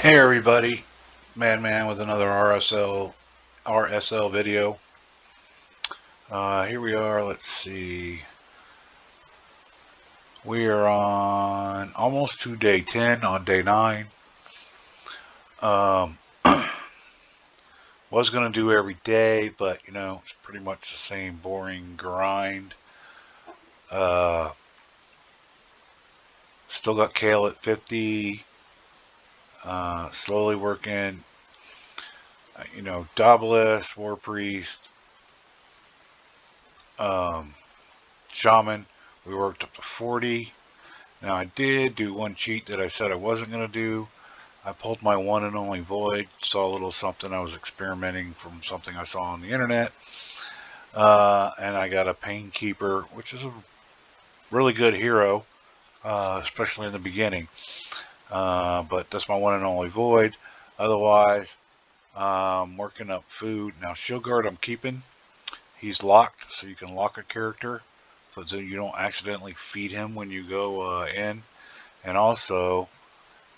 Hey everybody, Madman with another RSL video. Here we are. Let's see. We are on almost to day 10 on day 9. Um, was gonna do every day, but it's pretty much the same boring grind. Uh, Still got Kale at 50. Slowly working. Dabalist, War Priest, Shaman. We worked up to 40. Now I did do one cheat that I said I wasn't going to do. I pulled my one and only void, saw a little something I was experimenting from something I saw on the internet. And I got a Painkeeper, which is a really good hero, especially in the beginning. But that's my one and only void. Otherwise, working up food. Now Shield Guard I'm keeping. He's locked, so you can lock a character so that you don't accidentally feed him when you go in. And also,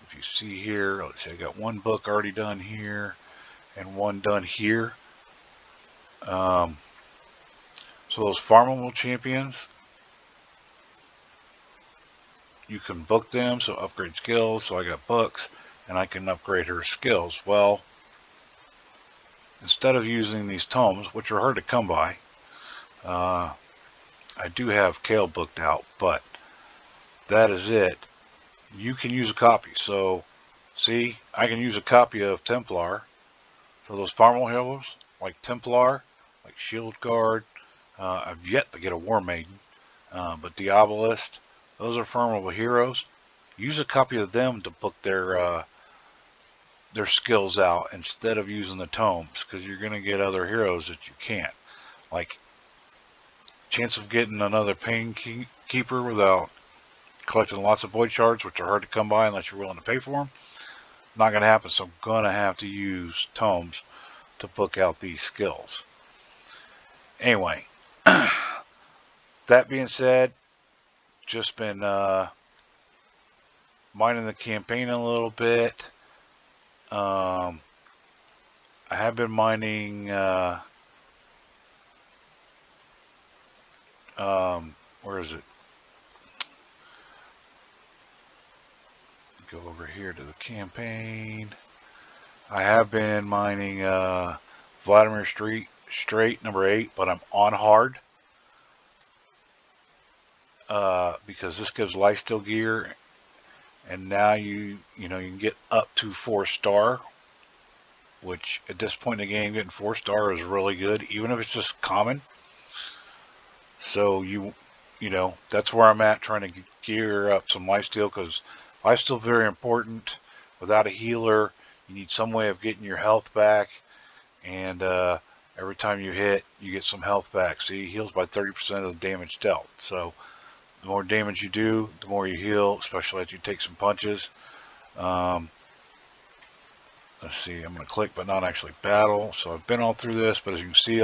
if you see here, let's see, I got one book already done here and one done here. So those farmable champions, you can book them, so upgrade skills. So I got books and I can upgrade her skills. Well, instead of using these tomes, which are hard to come by, I do have Kale booked out, but that is it. You can use a copy. So see, I can use a copy of Templar. So those farmable heroes like Templar, like Shield Guard, I've yet to get a War Maiden, but Diabolist, those are farmable heroes. Use a copy of them to book their skills out instead of using the tomes, because you're going to get other heroes that you can't. Like, chance of getting another Painkeeper without collecting lots of void shards, which are hard to come by unless you're willing to pay for them. Not going to happen, so I'm going to have to use tomes to book out these skills. Anyway, that being said, just been mining the campaign a little bit. I have been mining where is it? Go over here to the campaign. I have been mining Vladimir Strait number 8, but I'm on hard because this gives lifesteal gear, and now you can get up to 4-star, which at this point in the game getting 4-star is really good, even if it's just common. So that's where I'm at, trying to gear up some lifesteal, because lifesteal is very important. Without a healer, you need some way of getting your health back, and every time you hit, you get some health back. See, heals by 30% of the damage dealt. So the more damage you do, the more you heal, especially if you take some punches. Let's see, I'm going to click but not actually battle. So I've been all through this, but as you can see,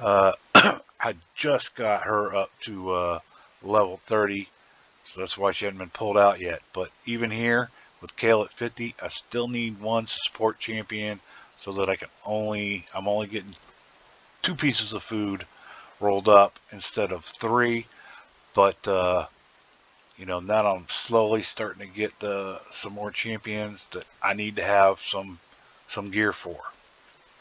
I just got her up to level 30, so that's why she hadn't been pulled out yet. But even here, with Kale at 50, I still need one support champion so that I'm only getting 2 pieces of food rolled up instead of 3. But now I'm slowly starting to get some more champions that I need to have some gear for.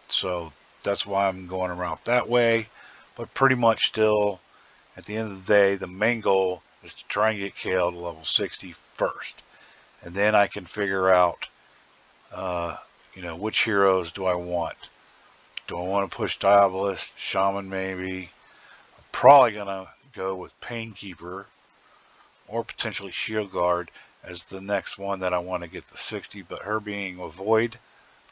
So that's why I'm going around that way. But pretty much still, at the end of the day, the main goal is to try and get Kale to level 60 first. And then I can figure out, which heroes do I want. Do I want to push Diabolist, Shaman maybe? I'm probably going to go with Painkeeper or potentially Shield Guard as the next one that I want to get to 60. But her being a Void,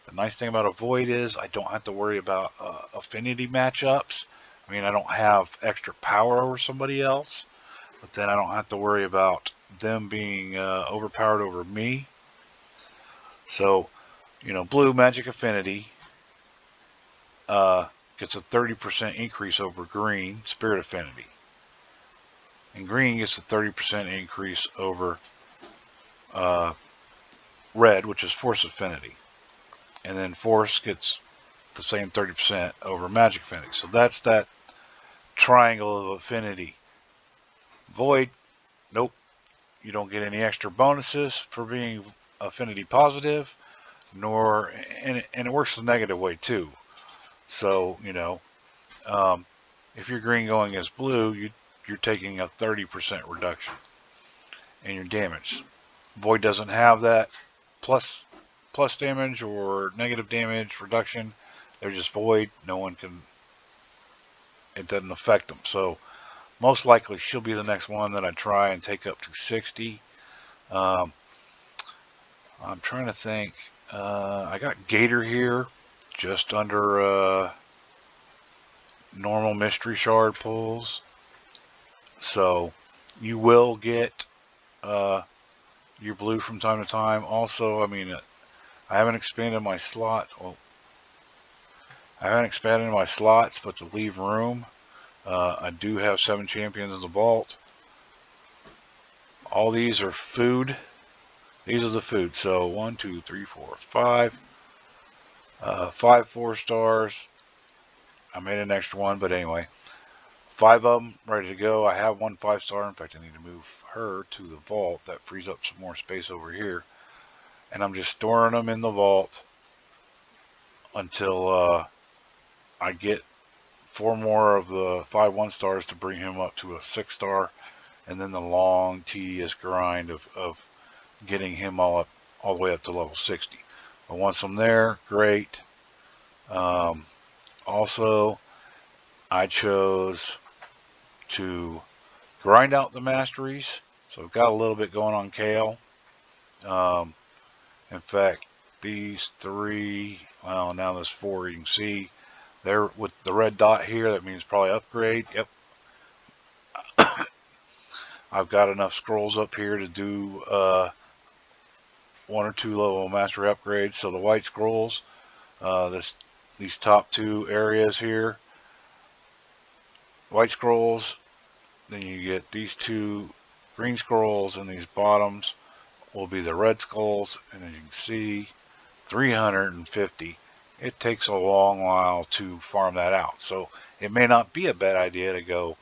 the nice thing about a Void is I don't have to worry about affinity matchups. I mean, I don't have extra power over somebody else, but then I don't have to worry about them being overpowered over me. So, blue magic affinity gets a 30% increase over green spirit affinity, and green gets a 30% increase over red, which is force affinity. And then force gets the same 30% over magic affinity. So that's that triangle of affinity. Void, nope. You don't get any extra bonuses for being affinity positive, nor, and it works the negative way too. So, if you're green going as blue, you're taking a 30% reduction in your damage. Void doesn't have that plus damage or negative damage reduction. They're just void. No one can, it doesn't affect them. So most likely she'll be the next one that I try and take up to 60. I'm trying to think. I got Gator here, just under normal mystery shard pulls. So you will get your blue from time to time. Also, I mean, I haven't expanded my slot. Well, I haven't expanded my slots, but to leave room, I do have 7 champions in the vault. All these are food. These are the food. So 1, 2, 3, 4, 5. 5 4-stars. I made an extra one, but anyway. 5 of them ready to go. I have 1 5-star. In fact, I need to move her to the vault. That frees up some more space over here. And I'm just storing them in the vault until I get 4 more of the 5 1-stars to bring him up to a 6-star. And then the long, tedious grind of getting him all the way up to level 60. But once I'm there, great. Also, I chose to grind out the masteries. So I've got a little bit going on Kale. In fact, these 3, well, now there's 4, you can see there with the red dot here, that means probably upgrade. Yep. I've got enough scrolls up here to do 1 or 2 level mastery upgrades. So the white scrolls, these top 2 areas here, white scrolls, then you get these 2 green scrolls, and these bottoms will be the red skulls. And as you can see, 350. It takes a long while to farm that out. So it may not be a bad idea to go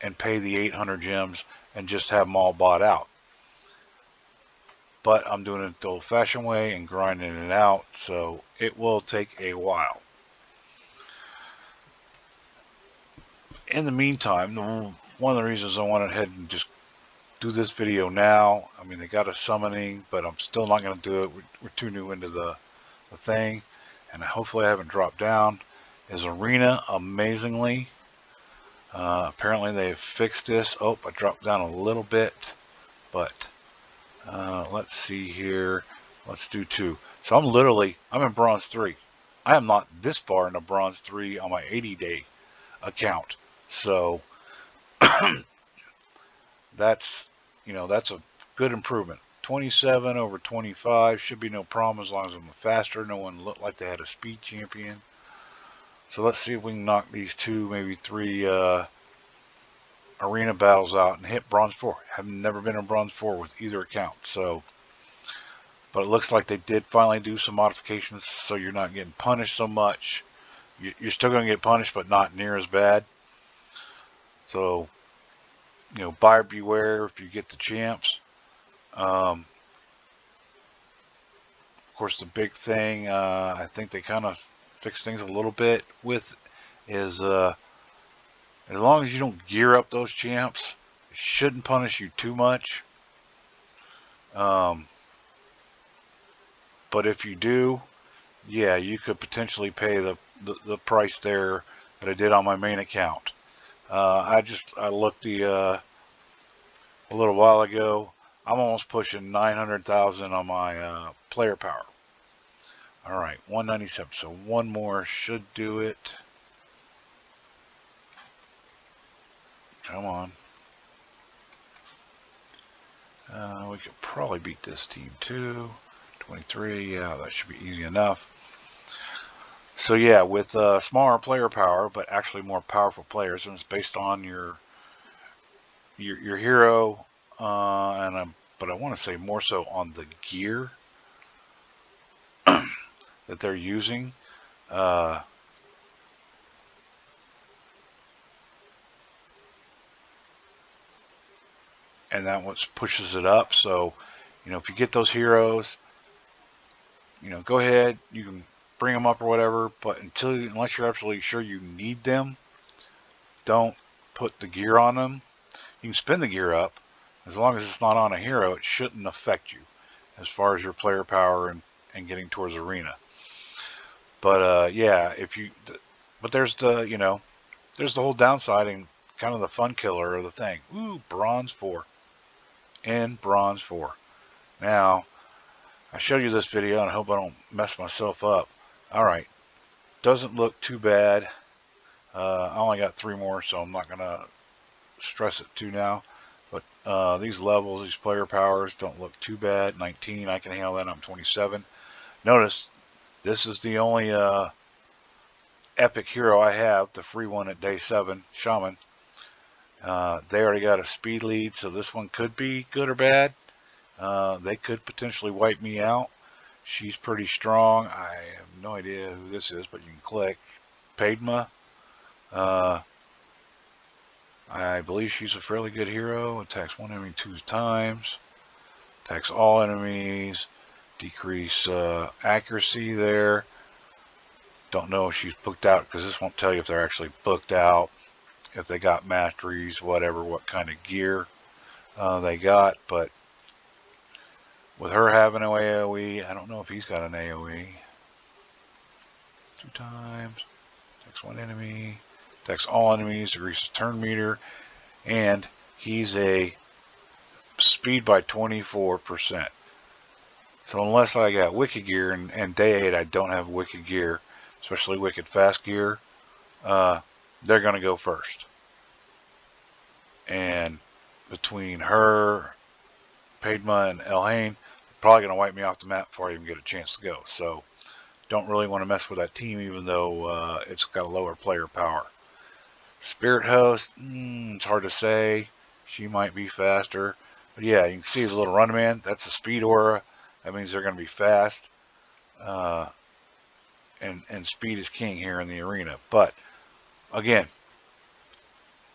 and pay the 800 gems and just have them all bought out. But I'm doing it the old-fashioned way and grinding it out, so it will take a while. In the meantime, one of the reasons I went ahead and just do this video now, I mean, they got a summoning, but I'm still not going to do it. We're too new into the thing, and hopefully I haven't dropped down, is Arena. Amazingly, apparently they've fixed this. Oh, I dropped down a little bit, but let's see here. Let's do 2. So I'm in bronze 3. I am not this far into bronze 3 on my 80-day account. So that's a good improvement. 27 over 25 should be no problem as long as I'm faster. No one looked like they had a speed champion. So let's see if we can knock these 2, maybe 3 arena battles out and hit bronze 4. I've never been in bronze 4 with either account. So, but it looks like they did finally do some modifications, so you're not getting punished so much. You're still going to get punished, but not near as bad. So, buyer beware if you get the champs. Of course, the big thing I think they kind of fixed things a little bit with is as long as you don't gear up those champs, it shouldn't punish you too much. But if you do, yeah, you could potentially pay the price there that I did on my main account. I looked a little while ago. I'm almost pushing 900,000 on my player power. All right, 197. So 1 more should do it. Come on. We could probably beat this team too. 23. Yeah, that should be easy enough. So yeah, with smaller player power, but actually more powerful players, and it's based on your hero, and but I want to say more so on the gear that they're using. And that what pushes it up. So, if you get those heroes, go ahead, you can bring them up or whatever, but unless you're absolutely sure you need them, don't put the gear on them. You can spin the gear up. As long as it's not on a hero, it shouldn't affect you as far as your player power and getting towards arena. But yeah, but there's there's the whole downside and kind of the fun killer of the thing. Ooh, bronze 4 and bronze 4. Now, I showed you this video and I hope I don't mess myself up. Alright, doesn't look too bad. I only got 3 more, so I'm not going to stress it too now. But these levels, these player powers don't look too bad. 19, I can handle that. I'm 27. Notice, this is the only epic hero I have, the free one at day 7, Shaman. They already got a speed lead, so this one could be good or bad. They could potentially wipe me out. She's pretty strong. I have no idea who this is, but you can click. Padma. I believe she's a fairly good hero. Attacks one enemy 2 times. Attacks all enemies. Decrease accuracy there. Don't know if she's booked out because this won't tell you if they're actually booked out, if they got masteries, whatever, what kind of gear they got. But with her having an AoE, I don't know if he's got an AoE. 2 times. Attacks one enemy. Attacks all enemies. Decreases turn meter. And he's a speed by 24%. So unless I got wicked gear, and day 8 I don't have wicked gear, especially wicked fast gear, they're going to go first. And between her, Padma, and Elhain, probably going to wipe me off the map before I even get a chance to go. So don't really want to mess with that team, even though it's got a lower player power. Spirit Host, it's hard to say. She might be faster. But yeah, you can see the little run man. That's a speed aura. That means they're going to be fast. And speed is king here in the arena. But again,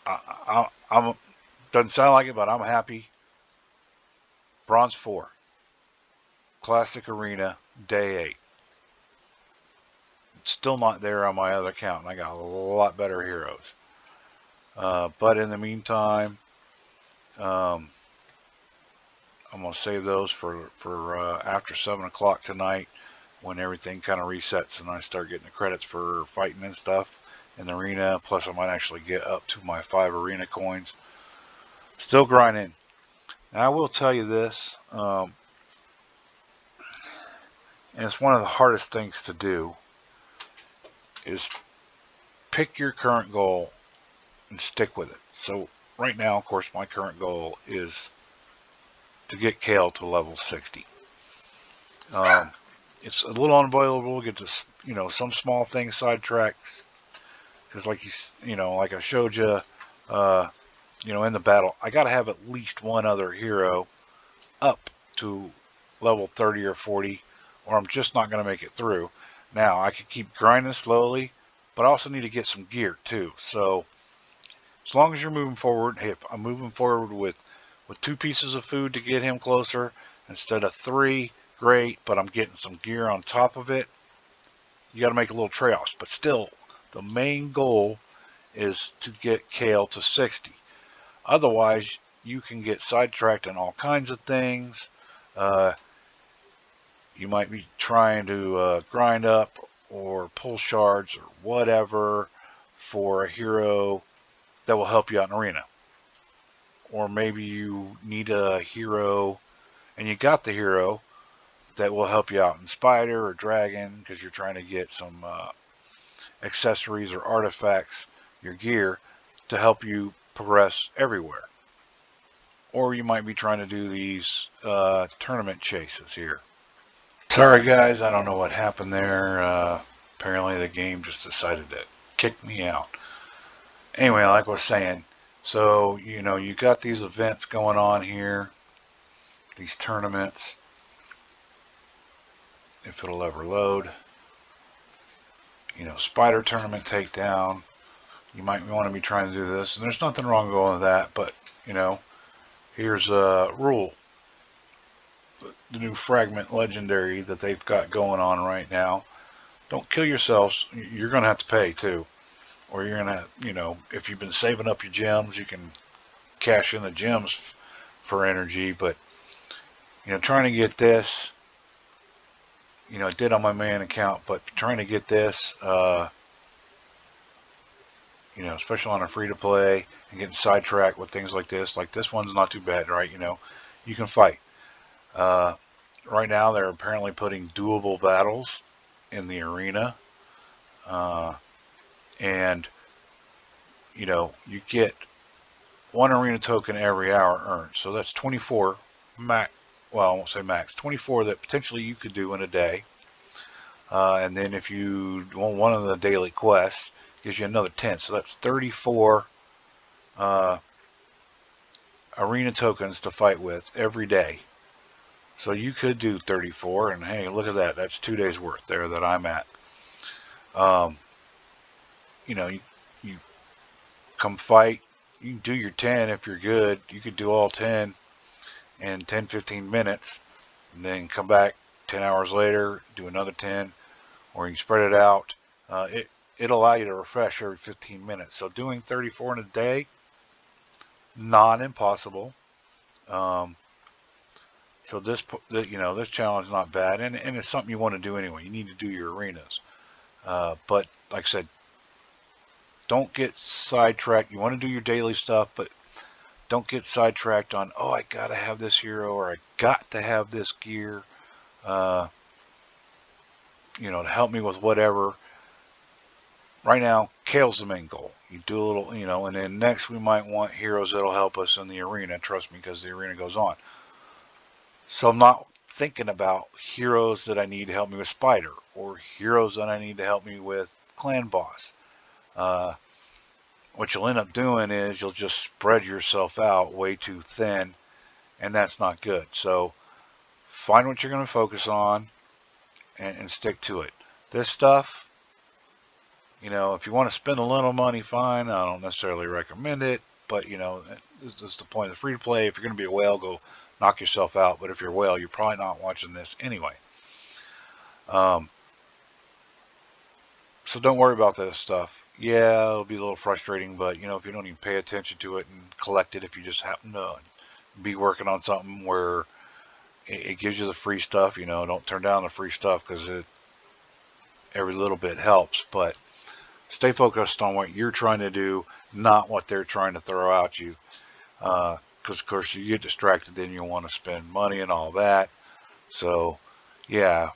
I'm doesn't sound like it, but I'm happy. Bronze 4. Classic Arena, day 8. It's still not there on my other account, and I got a lot better heroes. But in the meantime, I'm going to save those for after 7 o'clock tonight, when everything kind of resets and I start getting the credits for fighting and stuff in the arena. Plus, I might actually get up to my 5 arena coins. Still grinding. Now, I will tell you this, and it's one of the hardest things to do, is pick your current goal and stick with it. So right now, of course, my current goal is to get Kale to level 60. It's a little unavoidable to get to, some small things sidetracks, because like like I showed you, in the battle, I got to have at least one other hero up to level 30 or 40, or I'm just not going to make it through. Now, I could keep grinding slowly, but I also need to get some gear too. So as long as you're moving forward, hey, if I'm moving forward with 2 pieces of food to get him closer instead of 3, great, but I'm getting some gear on top of it. You got to make a little trade-offs, but still, the main goal is to get Kale to 60. Otherwise, you can get sidetracked in all kinds of things. You might be trying to grind up or pull shards or whatever for a hero that will help you out in arena. Or maybe you need a hero and you got the hero that will help you out in Spider or Dragon because you're trying to get some accessories or artifacts, your gear, to help you progress everywhere. Or you might be trying to do these tournament chases here. Sorry guys, I don't know what happened there. Apparently the game just decided to kick me out. Anyway, like I was saying, so you got these events going on here. these tournaments, if it'll ever load. You know, spider tournament takedown. You might want to be trying to do this, and there's nothing wrong going with that, but, you know, here's a rule. The new fragment legendary that they've got going on right now. Don't kill yourselves. You're going to have to pay, too. Or you're going to, you know, if you've been saving up your gems, you can cash in the gems for energy, but, you know, trying to get this, you know, I did on my main account, but trying to get this, you know, especially on a free-to-play, and getting sidetracked with things like this one's not too bad, right? You know, you can fight. Right now, they're apparently putting doable battles in the arena, and, you know, you get one arena token every hour earned, so that's 24 max. Well, I won't say max, 24 that potentially you could do in a day. And then if you want one of the daily quests, gives you another 10. So that's 34 arena tokens to fight with every day. So you could do 34, and hey, look at that. That's 2 days worth there that I'm at. You know, you come fight. You can do your 10 if you're good. You could do all 10 in 10, 15 minutes, and then come back 10 hours later, do another 10, or you can spread it out. It'll allow you to refresh every 15 minutes. So doing 34 in a day, not impossible. So this, you know, this challenge is not bad, and it's something you want to do anyway. You need to do your arenas. But like I said, don't get sidetracked. You want to do your daily stuff, but don't get sidetracked on, oh, I gotta have this hero, or I got to have this gear, you know, to help me with whatever. Right now, Kale's the main goal. You do a little, you know, and then next we might want heroes that'll help us in the arena. Trust me, because the arena goes on. So I'm not thinking about heroes that I need to help me with Spider, or heroes that I need to help me with Clan Boss. What you'll end up doing is you'll just spread yourself out way too thin, and that's not good. So find what you're going to focus on and stick to it. This stuff, you know, if you want to spend a little money, fine. I don't necessarily recommend it, but, you know, this is the point of the free-to-play. If you're going to be a whale, go knock yourself out. But if you're a whale, you're probably not watching this anyway. So don't worry about this stuff. Yeah, it'll be a little frustrating, but, you know, if you don't even pay attention to it and collect it, if you just happen to be working on something where it gives you the free stuff, you know, don't turn down the free stuff, because every little bit helps. But stay focused on what you're trying to do, not what they're trying to throw at you. Because, of course, you get distracted, then you'll want to spend money and all that. So, yeah.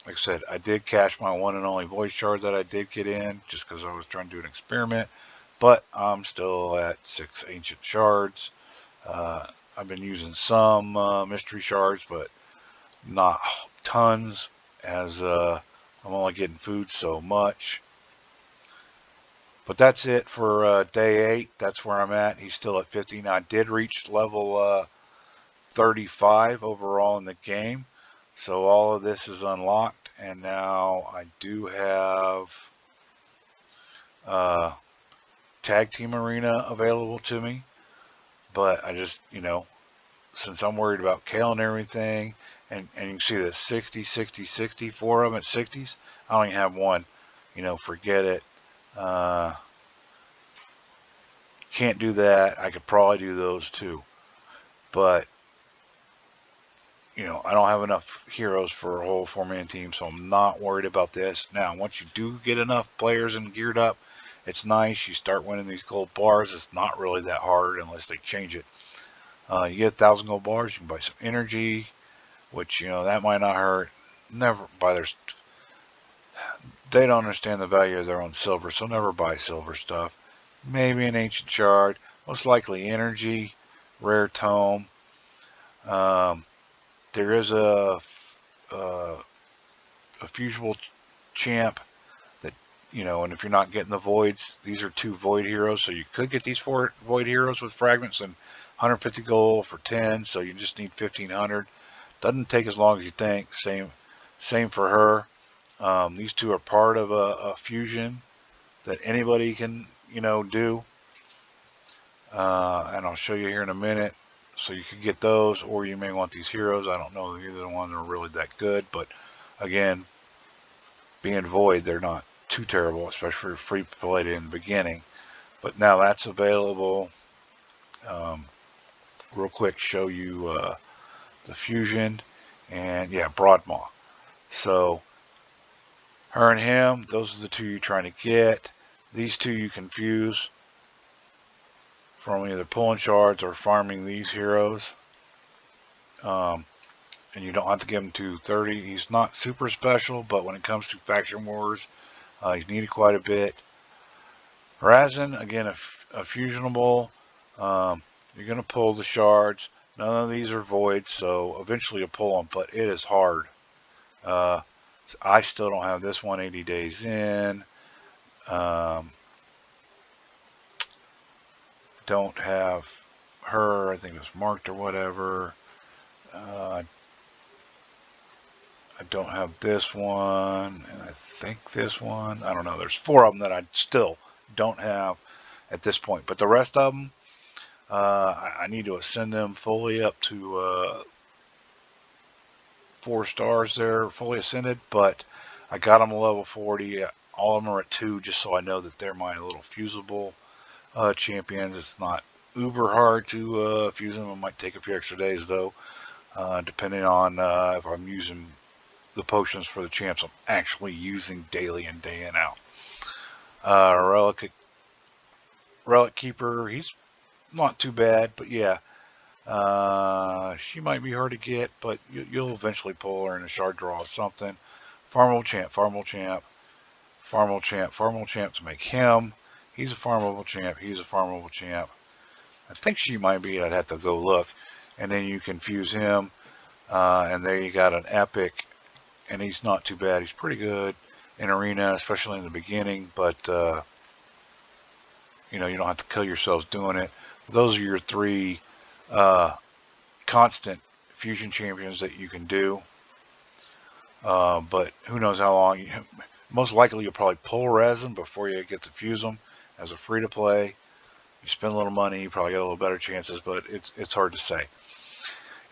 Like I said, I did cash my one and only voice shard that I did get in, just because I was trying to do an experiment. But I'm still at 6 ancient shards. I've been using some mystery shards, but not tons, as I'm only getting food so much. But that's it for day 8. That's where I'm at. He's still at 50. Now, I did reach level 35 overall in the game. So all of this is unlocked, and now I do have Tag Team Arena available to me. But I just, you know, since I'm worried about Kale and everything, and you can see that 60, 60, 60, 4 of them at 60s. I don't even have one. You know, forget it. Can't do that. I could probably do those too. But, you know, I don't have enough heroes for a whole 4-man team, so I'm not worried about this. Now, once you do get enough players and geared up, it's nice. You start winning these gold bars. It's not really that hard unless they change it. You get 1,000 gold bars, you can buy some energy, which, you know, that might not hurt. Never buy their... They don't understand the value of their own silver, so never buy silver stuff. Maybe an ancient shard. Most likely energy, rare tome. There is a fusible champ that, you know, and if you're not getting the voids, these are 2 void heroes, so you could get these 4 void heroes with fragments, and 150 gold for 10, so you just need 1500. Doesn't take as long as you think. Same for her. These two are part of a fusion that anybody can, do. And I'll show you here in a minute. So you can get those, or you may want these heroes. I don't know if either one are really that good, but again, being void, they're not too terrible, especially for free play in the beginning. But now that's available. Real quick, show you the fusion, and yeah, Broadmaw. So her and him, those are the two you're trying to get. These two you can fuse from either pulling shards or farming these heroes. And you don't have to give him 230. He's not super special, but when it comes to faction wars, he's needed quite a bit. Razin, again, a fusionable. You're going to pull the shards. None of these are void, so eventually you'll pull them, but it is hard. I still don't have this 180 days in. Don't have her. I think it's marked or whatever. I don't have this one, and I think this one. I don't know. There's 4 of them that I still don't have at this point, but the rest of them, I need to ascend them fully up to 4 stars there, fully ascended, but I got them to level 40. All of them are at 2, just so I know that they're my little fusible champions. It's not uber hard to fuse them. It might take a few extra days, though, depending on if I'm using the potions for the champs I'm actually using daily and day in out. Relic Keeper, he's not too bad, but yeah, she might be hard to get, but you'll eventually pull her in a shard draw or something. Farmable champ, farmable champ, farmable champ, farmable champ to make him. He's a farmable champ, he's a farmable champ. I think she might be, I'd have to go look. And then you can fuse him, and there you got an epic, and he's not too bad. He's pretty good in arena, especially in the beginning, but you don't have to kill yourselves doing it. Those are your 3 constant fusion champions that you can do. But who knows how long. Most likely you'll probably pull resin before you get to fuse them as a free to play. You spend a little money, you probably get a little better chances, but it's hard to say.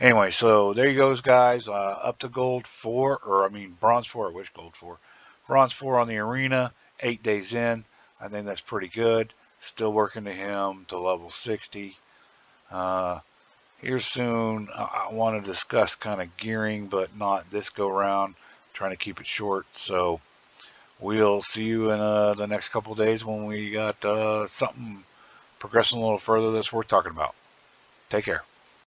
Anyway, so there you go, guys. Up to gold 4, or I mean bronze 4. I wish gold 4. Bronze 4 on the arena, 8 days in. I think that's pretty good. Still working to him to level 60. Here soon, I want to discuss kind of gearing, but not this go round. Trying to keep it short. So we'll see you in the next couple of days when we got something progressing a little further that's worth talking about. Take care.